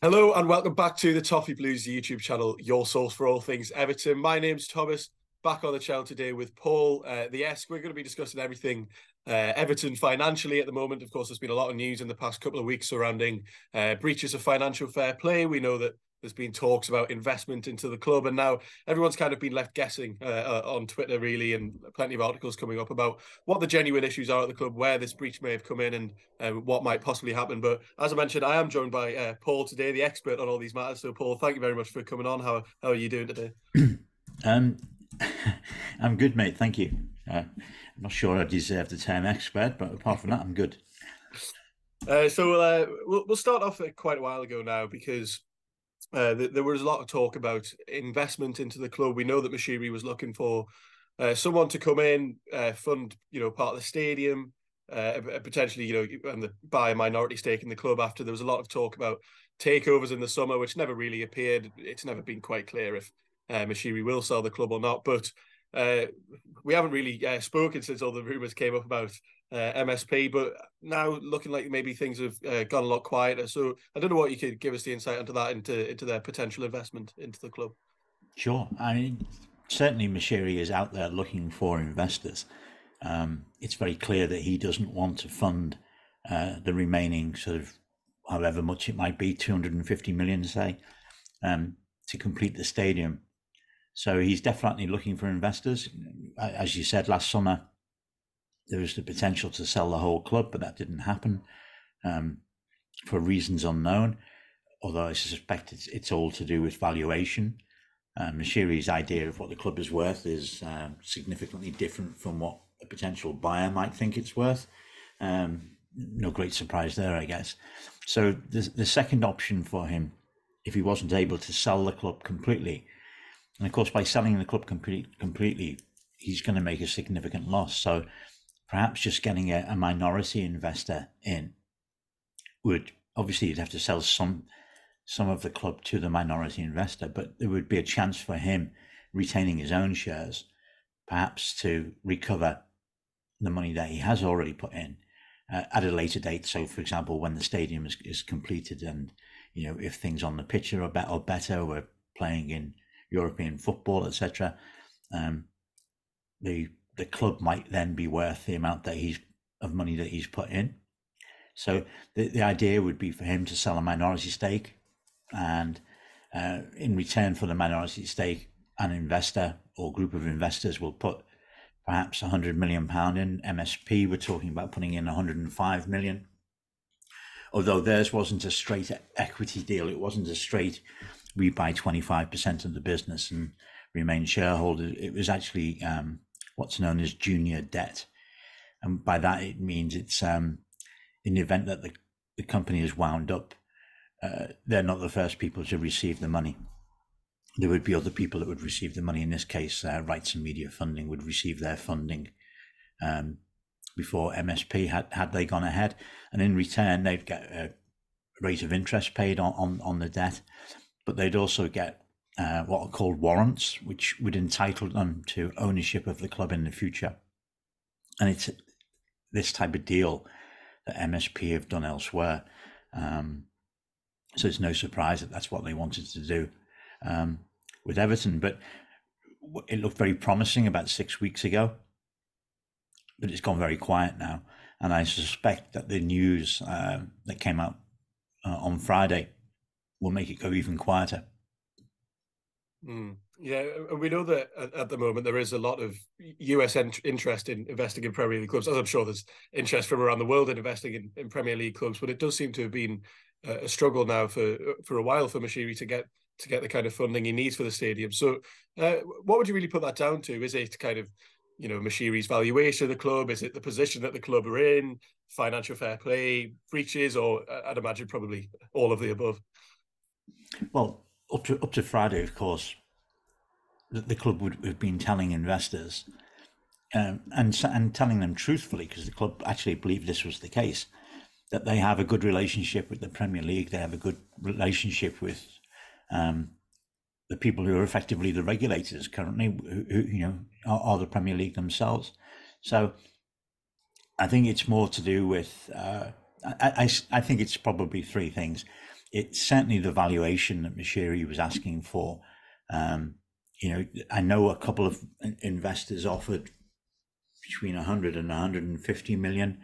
Hello and welcome back to the Toffee Blues YouTube channel, your source for all things Everton. My name's Thomas, back on the channel today with Paul. We're going to be discussing everything Everton financially at the moment. Of course, there's been a lot of news in the past couple of weeks surrounding breaches of financial fair play. We know that there's been talks about investment into the club, and now everyone's kind of been left guessing on Twitter, really, and plenty of articles coming up about what the genuine issues are at the club, where this breach may have come in, and what might possibly happen. But as I mentioned, I am joined by Paul today, the expert on all these matters. So, Paul, thank you very much for coming on. How are you doing today? Um, I'm good, mate. Thank you. I'm not sure I deserve the term expert, but apart from that, I'm good. We'll start off quite a while ago now because there was a lot of talk about investment into the club. We know that Mashiri was looking for someone to come in, fund, part of the stadium, potentially, and buy a minority stake in the club. After there was a lot of talk about takeovers in the summer, which never really appeared. It's never been quite clear if Mashiri will sell the club or not. But uh, we haven't really spoken since all the rumours came up about MSP, but now looking like maybe things have gone a lot quieter. So I don't know what you could give us the insight into that, into their potential investment into the club. Sure. I mean, certainly Mashiri is out there looking for investors. It's very clear that he doesn't want to fund the remaining sort of however much it might be, 250 million, say, to complete the stadium. So he's definitely looking for investors. As you said, last summer, there was the potential to sell the whole club, but that didn't happen for reasons unknown, although I suspect it's all to do with valuation. Mashiri's idea of what the club is worth is significantly different from what a potential buyer might think it's worth. No great surprise there, I guess. So the second option for him, if he wasn't able to sell the club completely, and of course by selling the club completely, he's going to make a significant loss. So perhaps just getting a minority investor in would, obviously you'd have to sell some of the club to the minority investor, but there would be a chance for him retaining his own shares, perhaps to recover the money that he has already put in at a later date. So, for example, when the stadium is completed, and if things on the pitch are better, we're playing in European football, etc. The club might then be worth the amount of money that he's put in. So the idea would be for him to sell a minority stake, and in return for the minority stake, an investor or group of investors will put perhaps £100 million in. MSP, we're talking about putting in 105 million. Although theirs wasn't a straight equity deal, it wasn't a straight we buy 25% of the business and remain shareholders. It was actually what's known as junior debt, and by that it means it's in the event that the company is wound up, they're not the first people to receive the money. There would be other people that would receive the money. In this case, Rights and Media Funding would receive their funding before MSP had they gone ahead, and in return they'd get a rate of interest paid on the debt, but they'd also get what are called warrants, which would entitle them to ownership of the club in the future. And it's this type of deal that MSP have done elsewhere. So it's no surprise that that's what they wanted to do with Everton. But it looked very promising about 6 weeks ago, but it's gone very quiet now. And I suspect that the news that came out on Friday will make it go even quieter. Yeah, and we know that at the moment there is a lot of US interest in investing in Premier League clubs, as I'm sure there's interest from around the world in investing in Premier League clubs. But it does seem to have been a struggle now for a while for Mashiri to get the kind of funding he needs for the stadium. So, what would you really put that down to? Is it kind of Mashiri's valuation of the club? Is it the position that the club are in, financial fair play breaches, or I'd imagine probably all of the above? Well, up to Friday, of course, the club would have been telling investors and telling them truthfully, because the club actually believed this was the case, that they have a good relationship with the Premier League. They have a good relationship with the people who are effectively the regulators currently, who are the Premier League themselves. So I think it's more to do with. I think it's probably three things. it's certainly the valuation that Mashiri was asking for. I know a couple of investors offered between 100 and 150 million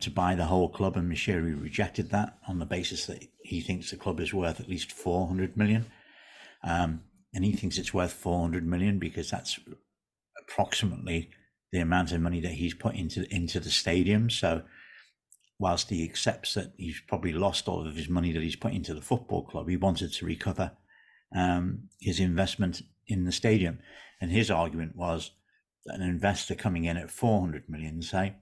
to buy the whole club, and Mashiri rejected that on the basis that he thinks the club is worth at least 400 million. And he thinks it's worth 400 million because that's approximately the amount of money that he's put into the stadium. So whilst he accepts that he's probably lost all of his money that he's put into the football club, he wanted to recover his investment in the stadium. And his argument was that an investor coming in at 400 million, say,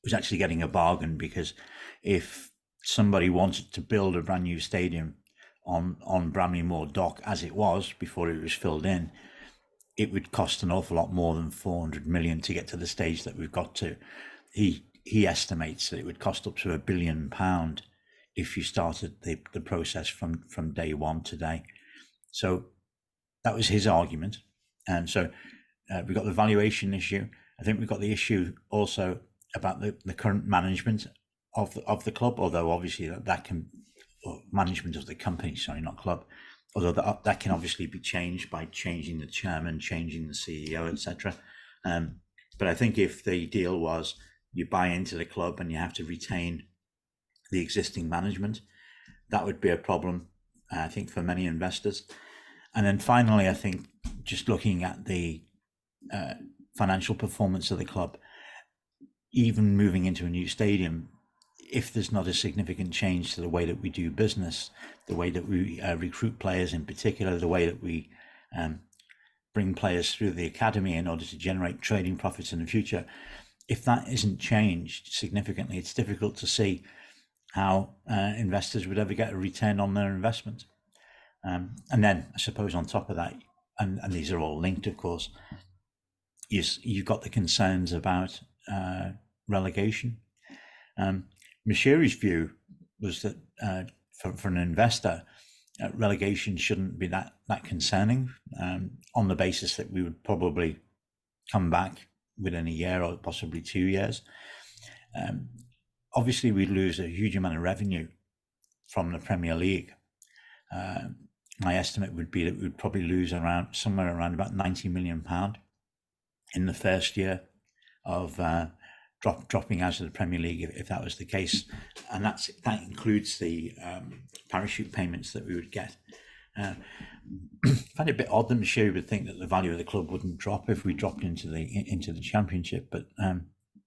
was actually getting a bargain, because if somebody wanted to build a brand new stadium on Bramley-Moore Dock as it was before it was filled in, it would cost an awful lot more than 400 million to get to the stage that we've got to. He estimates that it would cost up to £1 billion if you started the process from day one today. So that was his argument. And so we've got the valuation issue. I think we've got the issue also about the current management of the club, although obviously that can, or management of the company, sorry, not club, although that can obviously be changed by changing the chairman, changing the CEO, etc. But I think if the deal was you buy into the club and you have to retain the existing management, that would be a problem, I think, for many investors. And then finally, I think just looking at the financial performance of the club, even moving into a new stadium, if there's not a significant change to the way that we do business, the way that we recruit players in particular, the way that we bring players through the academy in order to generate trading profits in the future, if that isn't changed significantly, it's difficult to see how investors would ever get a return on their investment. And then I suppose on top of that, and these are all linked, of course, you've got the concerns about relegation. Mashiri's view was that for an investor, relegation shouldn't be that concerning, on the basis that we would probably come back within a year or possibly 2 years. Obviously, we'd lose a huge amount of revenue from the Premier League. My estimate would be that we'd probably lose somewhere around about £90 million in the first year of dropping out of the Premier League, if that was the case, and that includes the parachute payments that we would get. I find it a bit odd that Mashiri would think that the value of the club wouldn't drop if we dropped into the Championship, but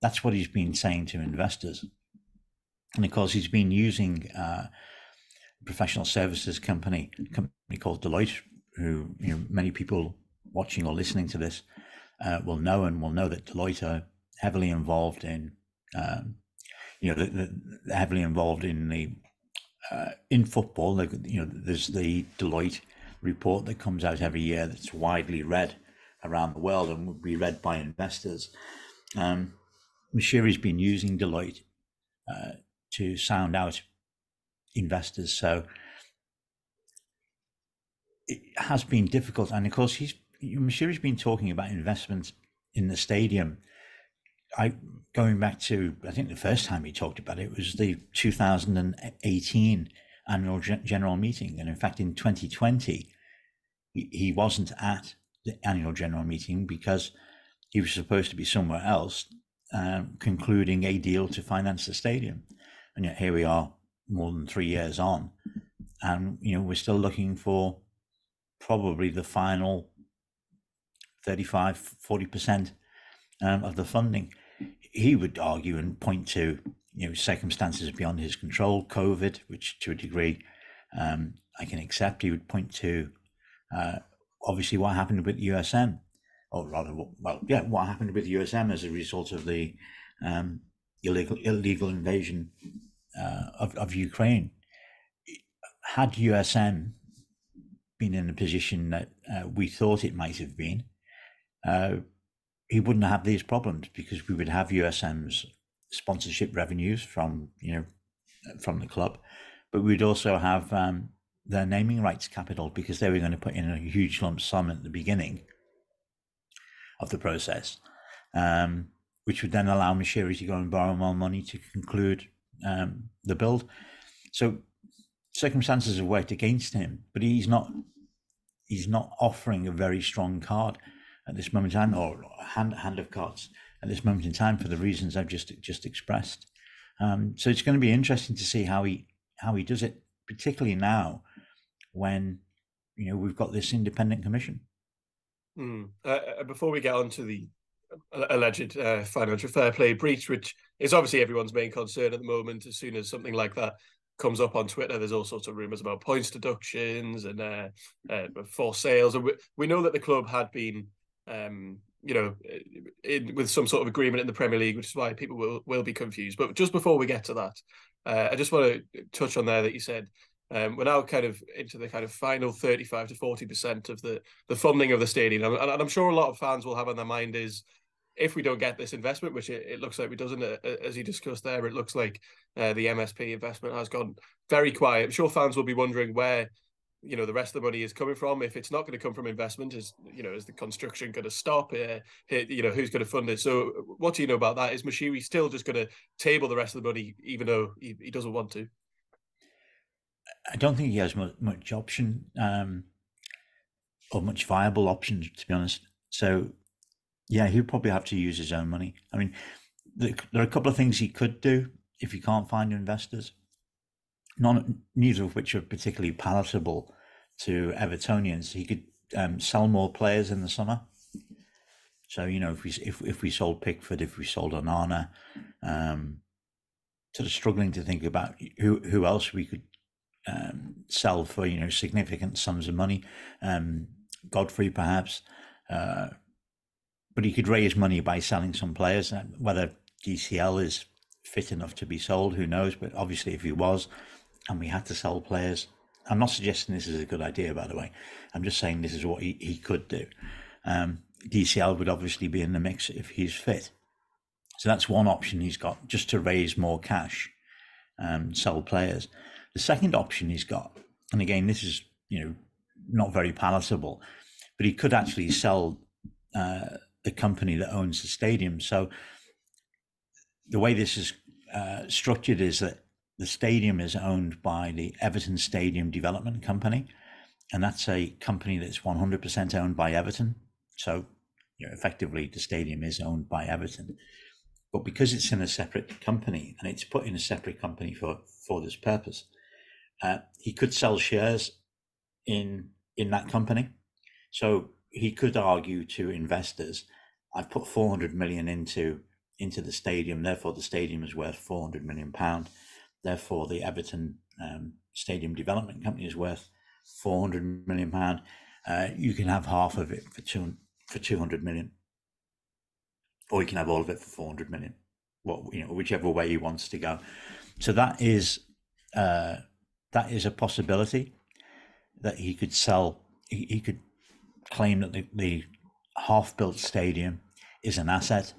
that's what he's been saying to investors. And of course, he's been using a professional services company called Deloitte, who many people watching or listening to this will know that Deloitte are heavily involved in, heavily involved in football. There's the Deloitte report that comes out every year that's widely read around the world and would be read by investors. Mashiri's been using Deloitte to sound out investors, so it has been difficult. And of course, Mashiri's been talking about investment in the stadium. Going back to, I think the first time he talked about it was the 2018 annual general meeting, and in fact in 2020 he wasn't at the annual general meeting because he was supposed to be somewhere else concluding a deal to finance the stadium. And yet here we are more than 3 years on, and we're still looking for probably the final 35-40% of the funding. He would argue and point to circumstances beyond his control, COVID, which to a degree I can accept. He would point to obviously what happened with USM, or rather, what happened with USM as a result of the illegal invasion of Ukraine. Had USM been in a position that we thought it might have been, he wouldn't have these problems, because we would have USM's sponsorship revenues from the club, but we'd also have their naming rights capital, because they were going to put in a huge lump sum at the beginning of the process, which would then allow Mashiri to go and borrow more money to conclude the build. So circumstances have worked against him, but he's not offering a very strong card at this moment in time, or hand of cards at this moment in time, for the reasons I've just expressed. So it's going to be interesting to see how he does it, particularly now when we've got this independent commission. Before we get on to the alleged financial fair play breach, which is obviously everyone's main concern at the moment, as soon as something like that comes up on Twitter, there's all sorts of rumours about points deductions and forced sales. And we know that the club had been, with some sort of agreement in the Premier League, which is why people will be confused. But just before we get to that, I just want to touch on there that you said we're now kind of into the kind of final 35 to 40% of the funding of the stadium. And I'm sure a lot of fans will have on their mind is, if we don't get this investment, which it looks like we doesn't, as you discussed there, it looks like the MSP investment has gone very quiet. I'm sure fans will be wondering where the rest of the money is coming from. If it's not going to come from investment, is the construction going to stop? Who's going to fund it? So what do you know about that? Is Moshiri still just going to table the rest of the money, even though he doesn't want to? I don't think he has much option or much viable option, to be honest. So yeah, he'll probably have to use his own money. I mean, there are a couple of things he could do if he can't find investors, neither of which are particularly palatable to Evertonians. He could sell more players in the summer. So if we sold Pickford, if we sold Onana, sort of struggling to think about who else we could sell for significant sums of money. Godfrey perhaps. But he could raise money by selling some players. Whether DCL is fit enough to be sold, who knows? But obviously, if he was, and we had to sell players, I'm not suggesting this is a good idea, by the way. I'm just saying this is what he could do. DCL would obviously be in the mix if he's fit. So that's one option he's got, just to raise more cash, sell players. The second option he's got, and again, this is not very palatable, but he could actually sell the company that owns the stadium. So the way this is structured is that the stadium is owned by the Everton Stadium Development Company, and that's a company that's 100% owned by Everton. So effectively the stadium is owned by Everton. But because it's in a separate company, and it's put in a separate company for this purpose, he could sell shares in that company. So he could argue to investors, I've put 400 million into the stadium, therefore the stadium is worth 400 million pound. Therefore the Everton Stadium Development Company is worth 400 million pound. You can have half of it for 200 million, or you can have all of it for 400 million. Whichever way he wants to go. So that is a possibility that he could sell. He could claim that the half-built stadium is an asset,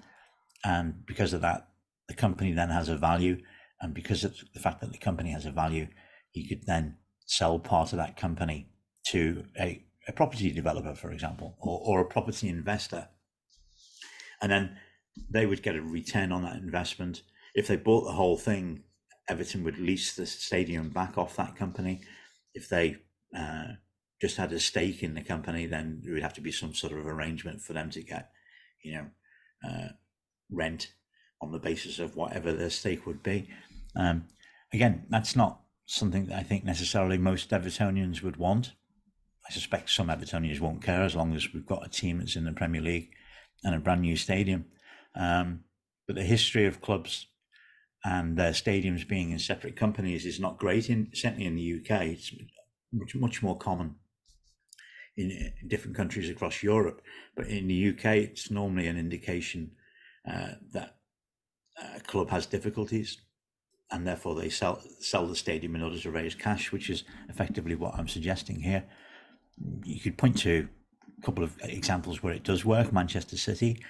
and because of that, the company then has a value. And because of the fact that the company has a value, he could then sell part of that company to a property developer, for example, or a property investor. And then they would get a return on that investment. If they bought the whole thing, Everton would lease the stadium back off that company. If they just had a stake in the company, then there would have to be some sort of arrangement for them to get, rent on the basis of whatever their stake would be. Again, that's not something that I think necessarily most Evertonians would want. I suspect some Evertonians won't care, as long as we've got a team that's in the Premier League and a brand new stadium. But the history of clubs and their stadiums being in separate companies is not great. Certainly in the UK, it's much more common in different countries across Europe. But in the UK, it's normally an indication that a club has difficulties, and therefore they sell the stadium in order to raise cash, which is effectively what I'm suggesting here. You could point to a couple of examples where it does work. Manchester City,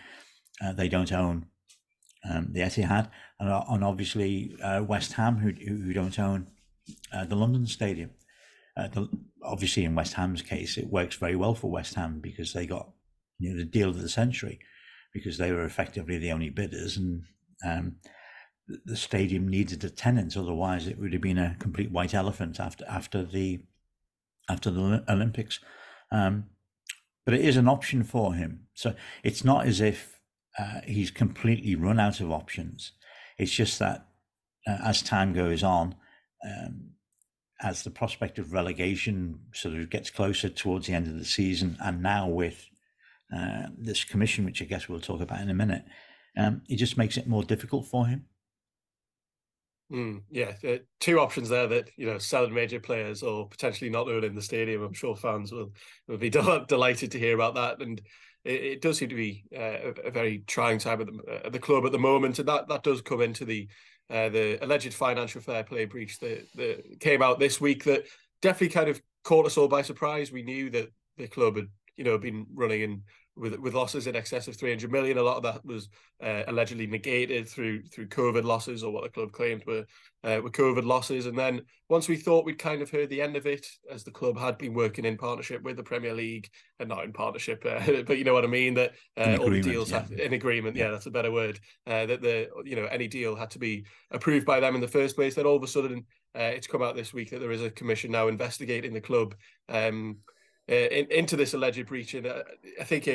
they don't own the Etihad, and obviously West Ham, who don't own the London Stadium. Obviously, in West Ham's case, it works very well for West Ham because they got the deal of the century, because they were effectively the only bidders, and the stadium needed a tenant, otherwise it would have been a complete white elephant after the Olympics. But it is an option for him. So it's not as if he's completely run out of options. It's just that as time goes on, as the prospect of relegation sort of gets closer towards the end of the season, and now with this commission, which I guess we'll talk about in a minute, it just makes it more difficult for him. Yeah, two options there that, selling major players or potentially not owning the stadium. I'm sure fans will be delighted to hear about that. And it does seem to be a very trying time at the club at the moment. And that does come into the alleged financial fair play breach that came out this week that definitely kind of caught us all by surprise. We knew that the club had, been running in with losses in excess of 300 million. A lot of that was allegedly negated through COVID losses, or what the club claimed were COVID losses. And then once we thought we'd kind of heard the end of it, as the club had been working in partnership with the Premier League, and not in partnership, but you know what I mean, that all the deals in agreement, that's a better word, that any deal had to be approved by them in the first place. Then all of a sudden, it's come out this week that there is a commission now investigating the club into this alleged breach. And I think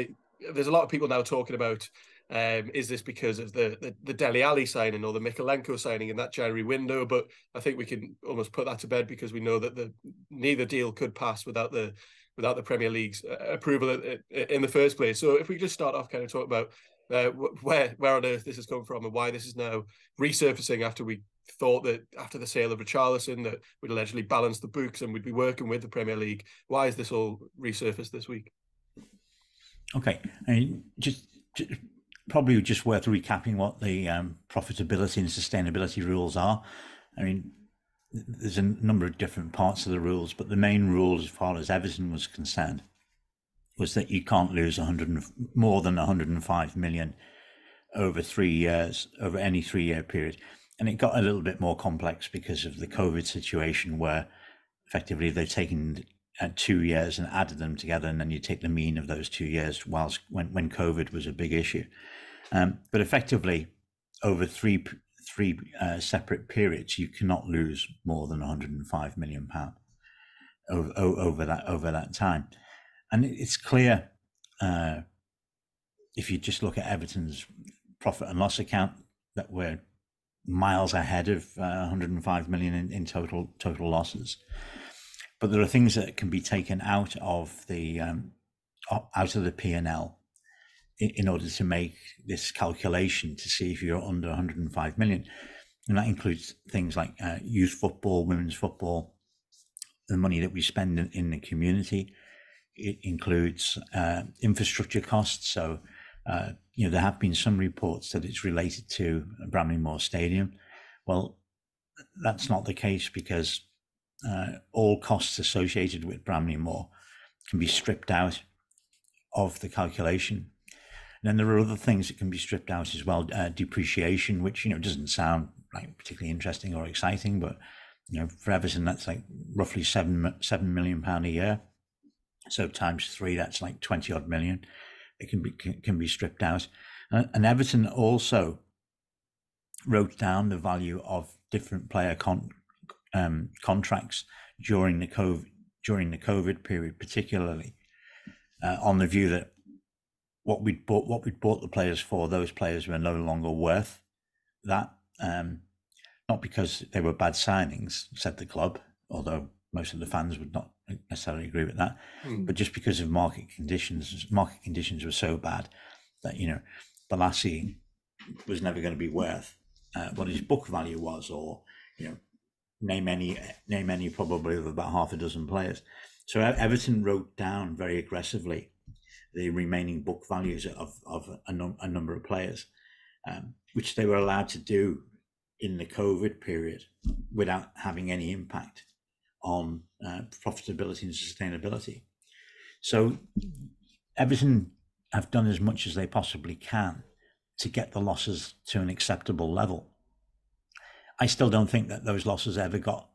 there's a lot of people now talking about, is this because of the Dele Alli signing or the Mykolenko signing in that January window? But I think we can almost put that to bed, because we know that neither deal could pass without the Premier League's approval in the first place. So if we just start off kind of talk about where on earth this has come from and why this is now resurfacing, after we thought that after the sale of Richarlison that we'd allegedly balance the books and we'd be working with the Premier League. Why is this all resurfaced this week? Okay, I mean, just probably just worth recapping what the profitability and sustainability rules are. I mean, there's a number of different parts of the rules, but the main rule, as far as Everton was concerned, was that you can't lose more than 105 million over 3 years, over any 3-year period. And it got a little bit more complex because of the COVID situation, where effectively they've taken 2 years and added them together, and then you take the mean of those 2 years whilst when COVID was a big issue. But effectively, over three separate periods, you cannot lose more than £105 million over that time. And it's clear, if you just look at Everton's profit and loss account, that we're miles ahead of 105 million in total losses. But there are things that can be taken out of the P&L in order to make this calculation to see if you're under 105 million. And that includes things like youth football, women's football, the money that we spend in the community. It includes infrastructure costs. So, there have been some reports that it's related to Bramley Moore Stadium. Well, that's not the case, because all costs associated with Bramley Moore can be stripped out of the calculation. And then there are other things that can be stripped out as well. Depreciation, which doesn't sound like particularly interesting or exciting, but for Everton, that's like roughly £7 million a year. So times 3, that's like 20 odd million. It can be stripped out. And Everton also wrote down the value of different player contracts during the COVID period, particularly on the view that what we'd bought the players for, those players were no longer worth that. Not because they were bad signings, said the club, although most of the fans would not necessarily agree with that, but just because of market conditions. Market conditions were so bad that Balassi was never going to be worth what his book value was, or name any probably of about half a dozen players. So Everton wrote down very aggressively the remaining book values of a number of players, which they were allowed to do in the COVID period without having any impact on profitability and sustainability. So Everton have done as much as they possibly can to get the losses to an acceptable level. I still don't think that those losses ever got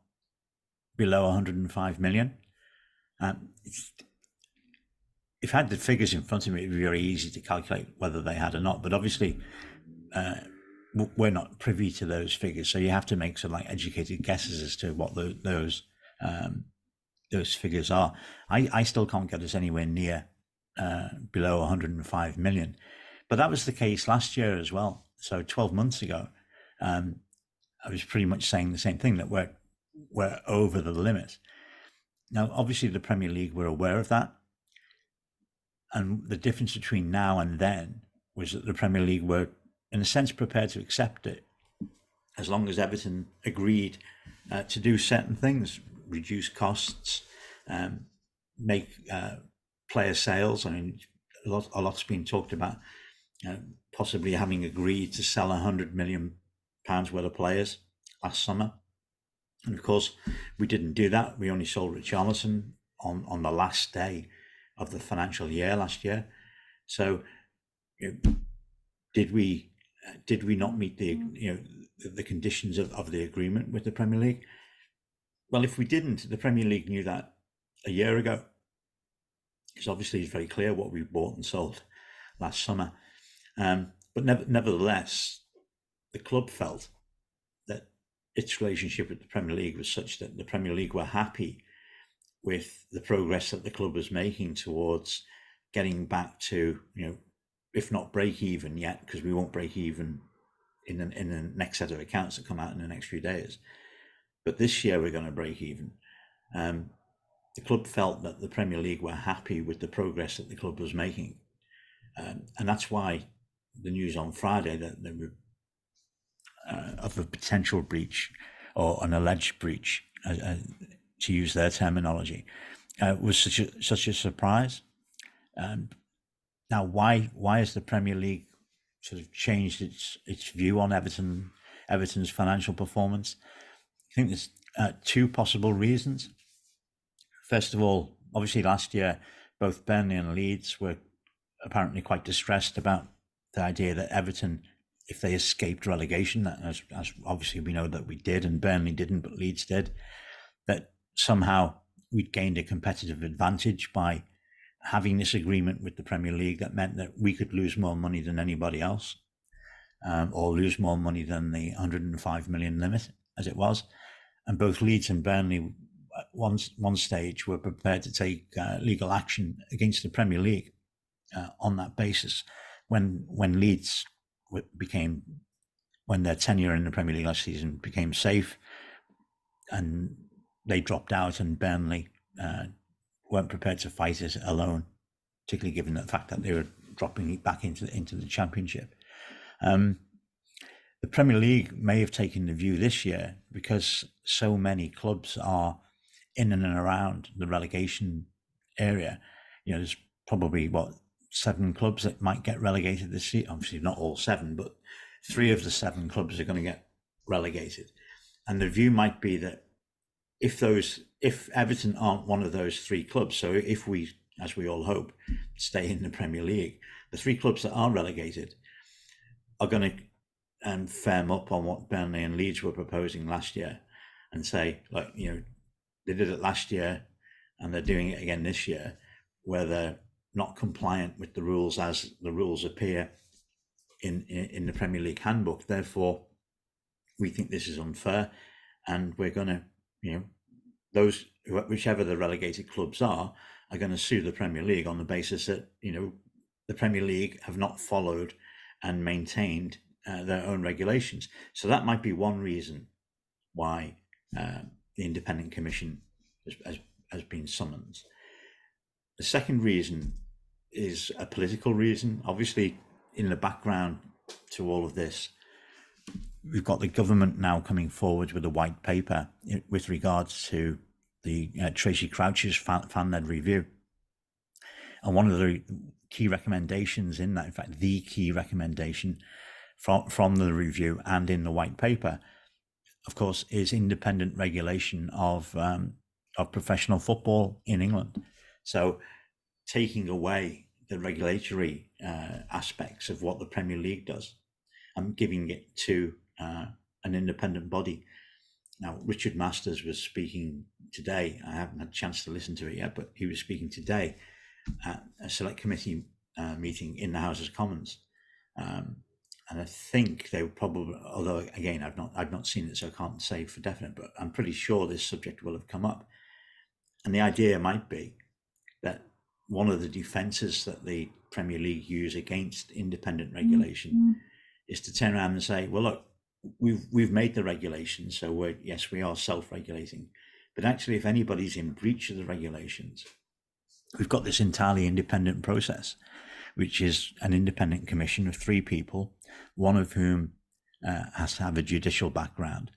below 105 million. If I had the figures in front of me, it would be very easy to calculate whether they had or not. But obviously, we're not privy to those figures, so you have to make sort of like educated guesses as to what those figures are. I still can't get us anywhere near below 105 million, but that was the case last year as well. So 12 months ago, I was pretty much saying the same thing, that we're over the limit. Now, obviously, the Premier League were aware of that, and the difference between now and then was that the Premier League were, in a sense, prepared to accept it, as long as Everton agreed to do certain things, reduce costs, make player sales. I mean, a lot's been talked about possibly having agreed to sell £100 million worth of players last summer. And of course, we didn't do that. We only sold Richarlison on the last day of the financial year last year. So, did we not meet the conditions of the agreement with the Premier League? Well, if we didn't, the Premier League knew that a year ago, because obviously it's very clear what we bought and sold last summer. But nevertheless, the club felt that its relationship with the Premier League was such that the Premier League were happy with the progress that the club was making towards getting back to, if not break even yet, because we won't break even in the next set of accounts that come out in the next few days, but this year we're going to break even. The club felt that the Premier League were happy with the progress that the club was making, and that's why the news on Friday that there were of a potential breach or an alleged breach, to use their terminology, was such a surprise. Now, why has the Premier League sort of changed its view on Everton's financial performance? I think there's two possible reasons. First of all, obviously last year, both Burnley and Leeds were apparently quite distressed about the idea that Everton, if they escaped relegation, as obviously we know that we did, and Burnley didn't, but Leeds did, that somehow we'd gained a competitive advantage by having this agreement with the Premier League that meant that we could lose more money than anybody else, or lose more money than the 105 million limit, as it was. And both Leeds and Burnley, at one stage, were prepared to take legal action against the Premier League on that basis. When Leeds when their tenure in the Premier League last season became safe, and they dropped out, and Burnley weren't prepared to fight it alone, particularly given the fact that they were dropping it back into the Championship. The Premier League may have taken the view this year, because so many clubs are in and around the relegation area. There's probably 7 clubs that might get relegated this season. Obviously not all 7, but 3 of the 7 clubs are going to get relegated. And the view might be that if Everton aren't one of those 3 clubs, so if we, as we all hope, stay in the Premier League, the 3 clubs that are relegated are going to firm up on what Burnley and Leeds were proposing last year, and say, like, they did it last year and they're doing it again this year, where they're not compliant with the rules as the rules appear in the Premier League handbook. Therefore, we think this is unfair, and we're going to, whichever the relegated clubs are going to sue the Premier League on the basis that, the Premier League have not followed and maintained their own regulations. So that might be one reason why the Independent Commission has been summoned. The second reason is a political reason. Obviously, in the background to all of this, we've got the government now coming forward with a white paper with regards to the Tracy Crouch's fan-led review. And one of the key recommendations in that, in fact, the key recommendation from the review and in the white paper, of course, is independent regulation of professional football in England. So taking away the regulatory aspects of what the Premier League does and giving it to an independent body. Now, Richard Masters was speaking today. I haven't had a chance to listen to it yet, but he was speaking today at a select committee meeting in the House of Commons. And and I think they would probably, although again I've not seen it, so I can't say for definite, but I'm pretty sure this subject will have come up. And the idea might be that one of the defences that the Premier League use against independent regulation is to turn around and say, well, look, we've made the regulations, so we are self-regulating, but actually, if anybody's in breach of the regulations, we've got this entirely independent process, which is an independent commission of 3 people, one of whom has to have a judicial background,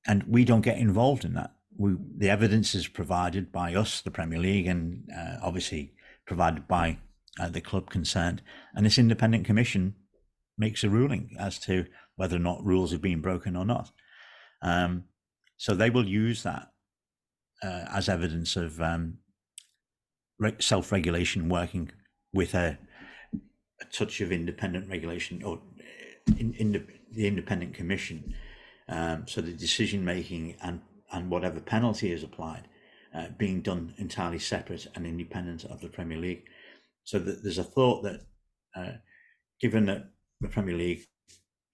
and we don't get involved in that. The evidence is provided by us, the Premier League, and obviously provided by the club concerned, and this independent commission makes a ruling as to whether or not rules have been broken or not. So they will use that as evidence of self-regulation working with a touch of independent regulation, or the independent commission. So the decision making and whatever penalty is applied being done entirely separate and independent of the Premier League. So that there's a thought that given that the Premier League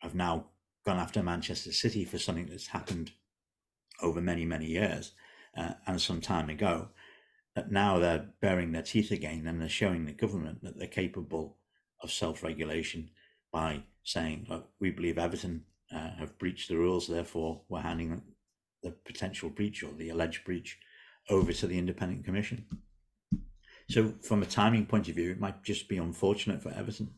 have now gone after Manchester City for something that's happened over many, many years and some time ago, that now they're baring their teeth again, and they're showing the government that they're capable of self-regulation by saying, look, we believe Everton have breached the rules, therefore we're handing the potential breach or the alleged breach over to the independent commission. So from a timing point of view, it might just be unfortunate for Everton.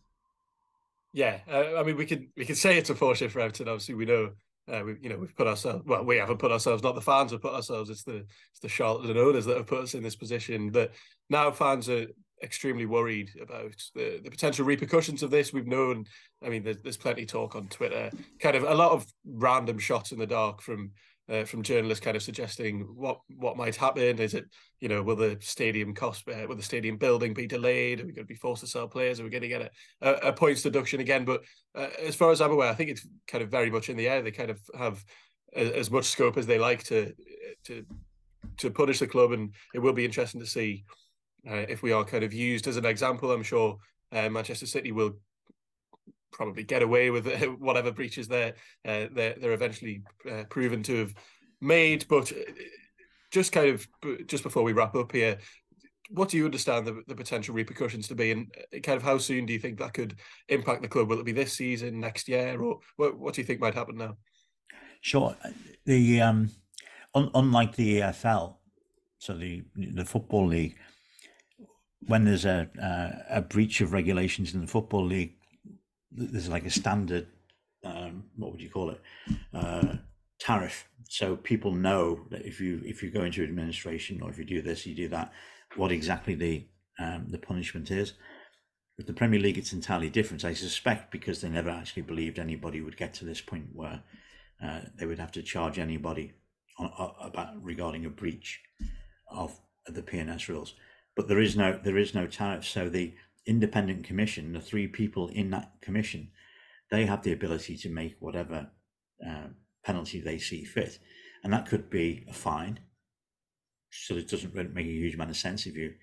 Yeah, I mean, we can say it's unfortunate for Everton. Obviously, we know we've put ourselves. Well, we haven't put ourselves. Not the fans have put ourselves. It's the charlatan owners that have put us in this position. That now fans are extremely worried about the potential repercussions of this. We've known. I mean, there's plenty of talk on Twitter. Kind of a lot of random shots in the dark from journalists, kind of suggesting what might happen. Is it, will the stadium will the stadium building be delayed? Are we going to be forced to sell players? Are we going to get a points deduction again? But as far as I'm aware, I think it's kind of very much in the air. They kind of have as much scope as they like to punish the club, and it will be interesting to see if we are kind of used as an example. I'm sure Manchester City will probably get away with whatever breaches they're eventually proven to have made. But just before we wrap up here, what do you understand the potential repercussions to be, and kind of how soon do you think that could impact the club? Will it be this season, next year, or what do you think might happen now? Sure. The unlike the EFL, so the Football League, when there's a breach of regulations in the Football League, there's like a standard, what would you call it, tariff. So people know that if you go into administration, or if you do this, you do that, what exactly the punishment is. With the Premier League, it's entirely different. I suspect because they never actually believed anybody would get to this point where they would have to charge anybody regarding a breach of the P&S rules. But there is no tariff. So the independent commission, the 3 people in that commission, they have the ability to make whatever penalty they see fit, and that could be a fine. So it doesn't really make a huge amount of sense if you're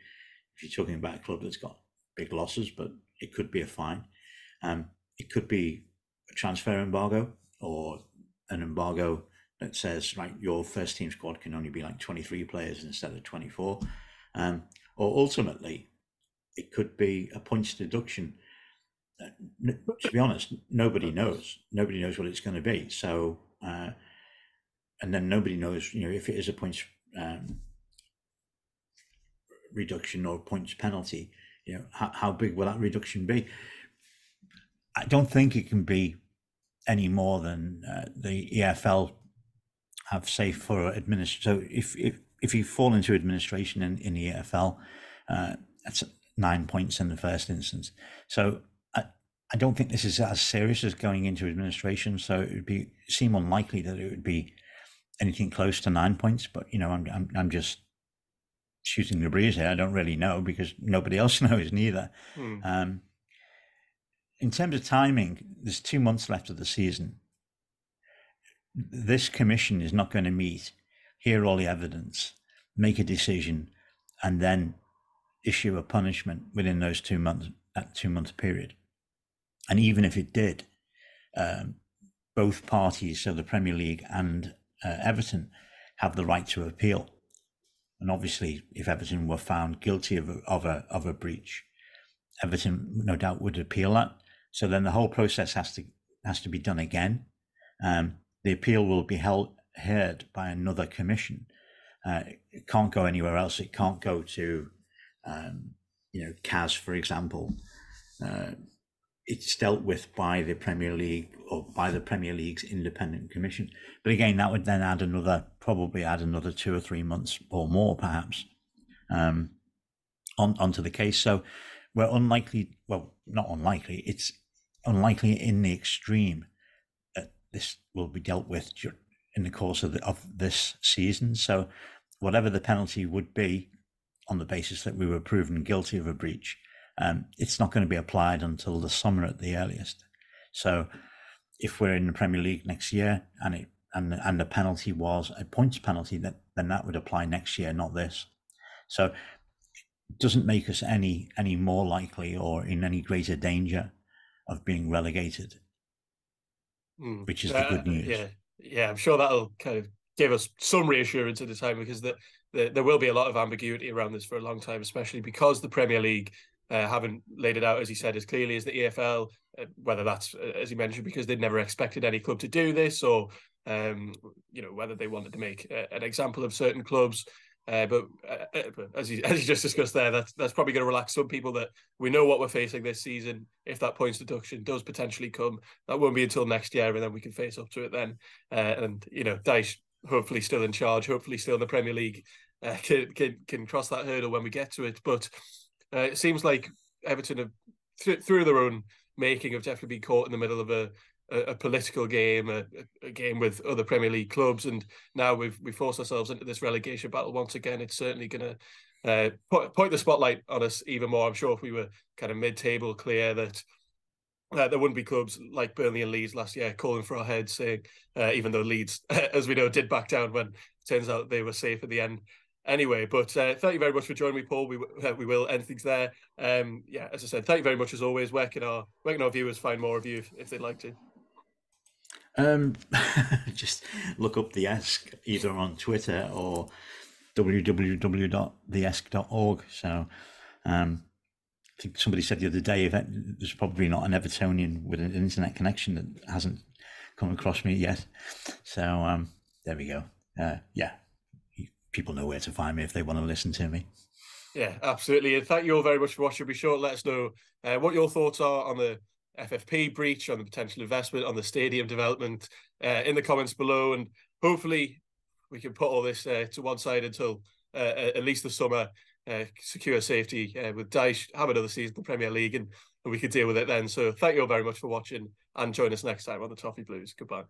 talking about a club that's got big losses, but it could be a fine. It could be a transfer embargo, or an embargo that says, right, your first team squad can only be like 23 players instead of 24. Or ultimately, it could be a points deduction. To be honest, nobody knows. Nobody knows what it's going to be. So, and then nobody knows, if it is a points reduction or points penalty, how big will that reduction be? I don't think it can be any more than the EFL have safe for administration. So if you fall into administration in the EFL, that's 9 points in the first instance. So I don't think this is as serious as going into administration. So it would seem unlikely that it would be anything close to 9 points. But I'm just shooting the breeze here. I don't really know because nobody else knows neither. In terms of timing, there's 2 months left of the season. This commission is not going to meet, hear all the evidence, make a decision, and then issue a punishment within those 2 months, that 2 month period. And even if it did, both parties, so the Premier League and Everton, have the right to appeal. And obviously, if Everton were found guilty of a breach, Everton no doubt would appeal that. So then the whole process has to be done again. The appeal will be heard by another commission. It can't go anywhere else. It can't go to, CAS, for example. It's dealt with by the Premier League or by the Premier League's independent commission. But again, that would then probably add another 2 or 3 months or more, perhaps, onto the case. So we're unlikely, well, not unlikely, it's unlikely in the extreme that this will be dealt with in the course of this season. So whatever the penalty would be on the basis that we were proven guilty of a breach, it's not going to be applied until the summer at the earliest. So if we're in the Premier League next year and the penalty was a points penalty, then that would apply next year, not this. So it doesn't make us any more likely or in any greater danger of being relegated, which is the good news. Yeah, I'm sure that'll kind of give us some reassurance at the time, because there will be a lot of ambiguity around this for a long time, especially because the Premier League haven't laid it out, as he said, as clearly as the EFL, whether that's, as he mentioned, because they'd never expected any club to do this, or whether they wanted to make an example of certain clubs. But as you just discussed there, that's probably going to relax some people, that we know what we're facing this season. If that points deduction does potentially come, that won't be until next year, and then we can face up to it then. And Dyche, hopefully still in charge, hopefully still in the Premier League, can cross that hurdle when we get to it. But it seems like Everton have, through their own making, have definitely been caught in the middle of a political game, a game with other Premier League clubs, and now we've forced ourselves into this relegation battle once again. It's certainly going to point the spotlight on us even more. I'm sure if we were kind of mid-table clear, that there wouldn't be clubs like Burnley and Leeds last year calling for our heads, saying, even though Leeds, as we know, did back down when it turns out they were safe at the end. Anyway, but thank you very much for joining me, Paul. We will end things there. As I said, thank you very much as always. Where can our viewers find more of you if they'd like to? Just look up The Esk either on Twitter or www.theesk.org. So I think somebody said the other day that there's probably not an Evertonian with an internet connection that hasn't come across me yet. So there we go. People know where to find me if they want to listen to me. Yeah, absolutely. And thank you all very much for watching. Be sure to let us know what your thoughts are on the FFP breach, on the potential investment, on the stadium development in the comments below. And hopefully we can put all this to one side until at least the summer, secure safety with Dyche, have another season in the Premier League, and we can deal with it then. So thank you all very much for watching, and join us next time on the Toffee Blues. Goodbye.